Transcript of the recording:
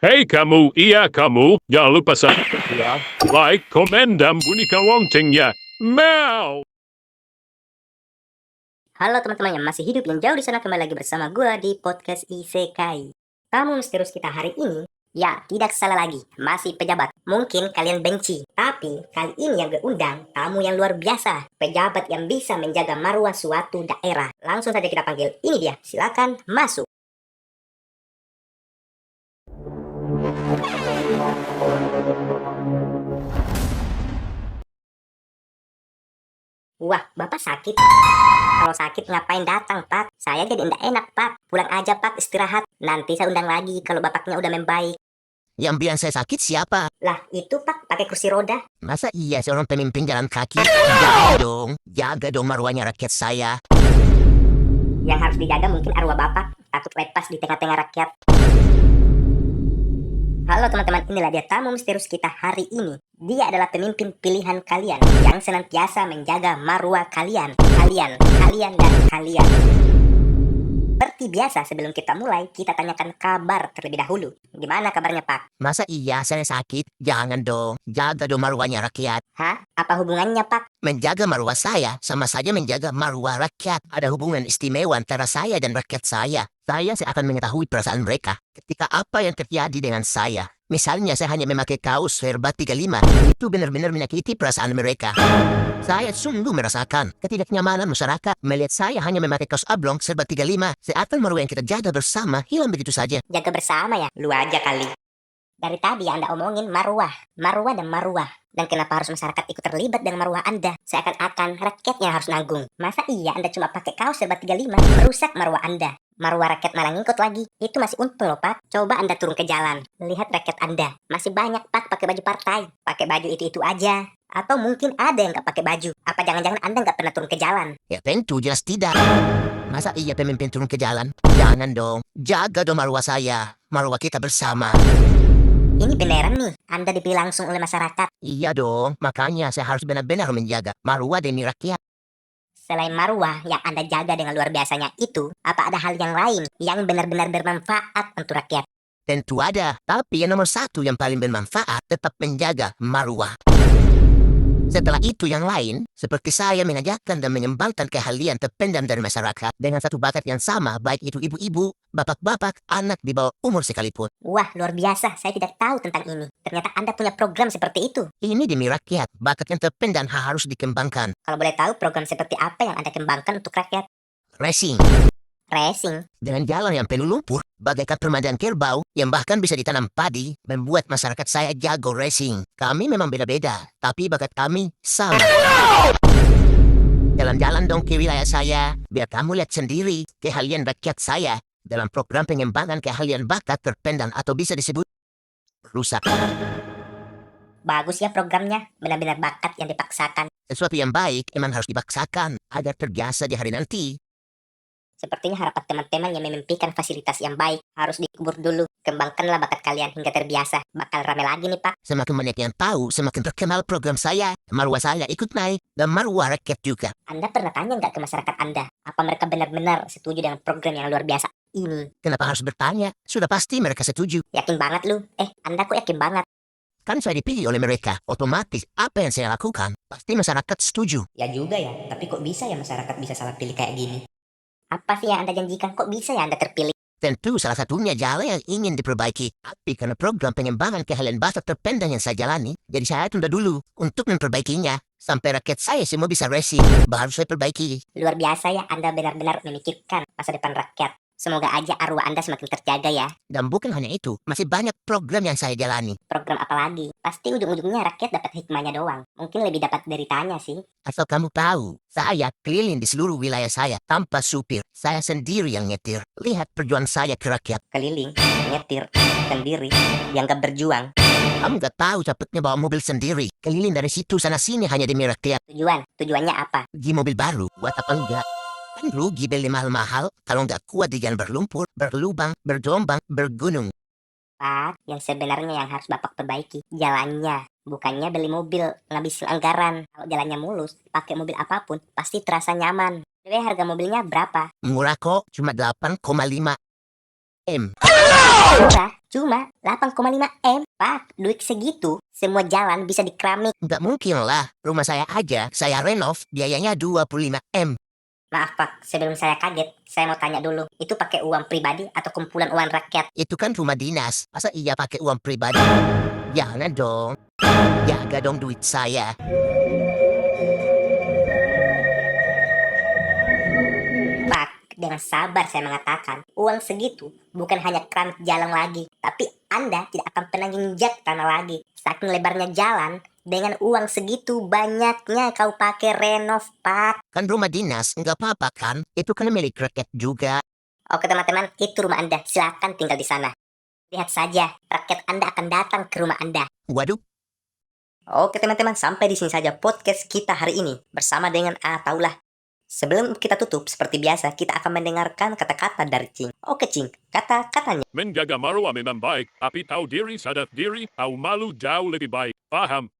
Hei kamu, iya kamu, jangan lupa subscribe, like, komen, dan bunyikan loncengnya. Meow! Halo teman-teman yang masih hidup yang jauh di sana, kembali lagi bersama gue di podcast Isekai. Tamu misterius kita hari ini, ya tidak salah lagi, masih pejabat. Mungkin kalian benci, tapi kali ini yang gue undang tamu yang luar biasa, pejabat yang bisa menjaga marwah suatu daerah. Langsung saja kita panggil, ini dia, silakan masuk. Wah, Bapak sakit? Kalau sakit ngapain datang, Pak? Saya jadi enggak enak, Pak. Pulang aja, Pak, istirahat. Nanti saya undang lagi kalau Bapaknya udah membaik. Yang bilang saya sakit siapa? Lah, itu Pak, pakai kursi roda. Masa iya seorang pemimpin jalan kaki? Jaga dong marwahnya rakyat saya. Yang harus dijaga mungkin arwah Bapak, takut lepas di tengah-tengah rakyat. Halo teman-teman, inilah dia tamu misterius kita hari ini. Dia adalah pemimpin pilihan kalian yang senantiasa menjaga marwah kalian, dan kalian. Seperti biasa, sebelum kita mulai, kita tanyakan kabar terlebih dahulu. Gimana kabarnya, Pak? Masa iya saya sakit? Jangan dong. Jaga dong marwahnya rakyat. Hah? Apa hubungannya, Pak? Menjaga marwah saya sama saja menjaga marwah rakyat. Ada hubungan istimewa antara saya dan rakyat saya. Saya akan mengetahui perasaan mereka ketika apa yang terjadi dengan saya. Misalnya saya hanya memakai kaos Verba 35. Itu benar-benar menyakiti perasaan mereka. Saya sungguh merasakan ketidaknyamanan masyarakat melihat saya hanya memakai kaos oblong Verba 35. Seakan marwah yang kita jaga bersama hilang begitu saja. Jaga bersama ya? Lu aja kali. Dari tadi Anda omongin marwah. Dan kenapa harus masyarakat ikut terlibat dengan marwah Anda? Seakan-akan rakyatnya harus nanggung. Masa iya Anda cuma pakai kaos Verba 35 merusak marwah Anda? Marwah rakyat malah ngikut lagi. Itu masih untung loh, Pak. Coba Anda turun ke jalan. Lihat rakyat Anda. Masih banyak, Pak, pakai baju partai. Pakai baju itu-itu aja. Atau mungkin ada yang nggak pakai baju. Apa jangan-jangan Anda nggak pernah turun ke jalan? Ya tentu jelas tidak. Masa iya pemimpin turun ke jalan? Jangan dong. Jaga dong marwah saya. Marwah kita bersama. Ini beneran nih, Anda dipilih langsung oleh masyarakat. Iya dong. Makanya saya harus benar-benar menjaga marwah demi rakyat. Selain marwah yang Anda jaga dengan luar biasanya itu, apa ada hal yang lain yang benar-benar bermanfaat untuk rakyat? Tentu ada, tapi yang nomor satu yang paling bermanfaat tetap menjaga marwah. Setelah itu yang lain, seperti saya mengajarkan dan mengembangkan keahlian terpendam dari masyarakat dengan satu bakat yang sama, baik itu ibu-ibu, bapak-bapak, anak di bawah umur sekalipun. Wah, luar biasa, saya tidak tahu tentang ini. Ternyata Anda punya program seperti itu. Ini demi rakyat, bakat yang terpendam harus dikembangkan. Kalau boleh tahu program seperti apa yang Anda kembangkan untuk rakyat? Racing, Racing. dengan jalan yang penuh lumpur, bagaikan permadaan kerbau yang bahkan bisa ditanam padi, membuat masyarakat saya jago racing. Kami memang beda-beda, tapi bakat kami sama. Jalan-jalan dong ke wilayah saya, biar kamu lihat sendiri keahlian rakyat saya dalam program pengembangan keahlian bakat terpendam atau bisa disebut rusak. Bagus ya programnya, benar-benar bakat yang dipaksakan. Sesuatu yang baik emang harus dipaksakan agar terbiasa di hari nanti. Sepertinya harapan teman-teman yang memimpikan fasilitas yang baik harus dikubur dulu. Kembangkanlah bakat kalian hingga terbiasa. Bakal rame lagi nih, Pak. Semakin banyak yang tahu, semakin terkenal program saya. Marwah saya ikut naik, dan marwah rakyat juga. Anda pernah tanya nggak ke masyarakat Anda? Apa mereka benar-benar setuju dengan program yang luar biasa ini? Kenapa harus bertanya? Sudah pasti mereka setuju. Yakin banget lu? Anda kok yakin banget? Kan saya dipilih oleh mereka. Otomatis apa yang saya lakukan, pasti masyarakat setuju. Ya juga ya, tapi kok bisa ya masyarakat bisa salah pilih kayak gini? Apa sih yang Anda janjikan? Kok bisa ya Anda terpilih? Tentu salah satunya jalan yang ingin diperbaiki. Tapi karena program pengembangan keahlian bakat terpendam yang saya jalani, jadi saya tunda dulu untuk memperbaikinya. Sampai rakyat saya semua bisa racing, baru saya perbaiki. Luar biasa ya, Anda benar-benar memikirkan masa depan rakyat. Semoga aja arwah Anda semakin terjaga ya. Dan bukan hanya itu, masih banyak program yang saya jalani. Program apa lagi? Pasti ujung-ujungnya rakyat dapat hikmahnya doang. Mungkin lebih dapat deritanya sih. Asal kamu tahu, saya keliling di seluruh wilayah saya tanpa supir. Saya sendiri yang nyetir. Lihat perjuangan saya ke rakyat. Keliling, nyetir, sendiri, yang gak berjuang. Kamu gak tahu capeknya bawa mobil sendiri. Keliling dari situ sana sini hanya demi rakyat. Tujuannya apa? Di mobil baru, buat apa enggak? Kan rugi beli mahal-mahal kalau nggak kuat di jalan berlumpur, berlubang, bergelombang, bergunung. Pak, yang sebenarnya yang harus Bapak perbaiki jalannya. Bukannya beli mobil, ngabisin anggaran. Kalau jalannya mulus, pakai mobil apapun, pasti terasa nyaman. Jadi harga mobilnya berapa? Murah kok, cuma 8,5 M. Murah, Cuma 8,5 M. Pak, duit segitu, semua jalan bisa dikeramik. Nggak mungkin lah. Rumah saya aja, saya renov, biayanya 25 M. Maaf Pak, sebelum saya kaget, saya mau tanya dulu. Itu pakai uang pribadi atau kumpulan uang rakyat? Itu kan rumah dinas. Masa iya pakai uang pribadi? Jangan dong. Jaga dong duit saya. Pak, dengan sabar saya mengatakan, uang segitu bukan hanya keramik jalan lagi, tapi Anda tidak akan pernah nginjak tanah lagi. Saking lebarnya jalan, dengan uang segitu banyaknya kau pakai renov, Pak. Kan rumah dinas, nggak apa-apa kan? Itu kan milik rakyat juga. Oke teman-teman, itu rumah Anda. Silakan tinggal di sana. Lihat saja, rakyat Anda akan datang ke rumah Anda. Waduh, Oke teman-teman, sampai di sini saja podcast kita hari ini bersama dengan Taulah. Sebelum kita tutup, seperti biasa, kita akan mendengarkan kata-kata dari Cing. Oke Cing, kata-katanya. Menjaga maruah memang baik, tapi tahu diri, sadar diri, tahu malu jauh lebih baik. Paham?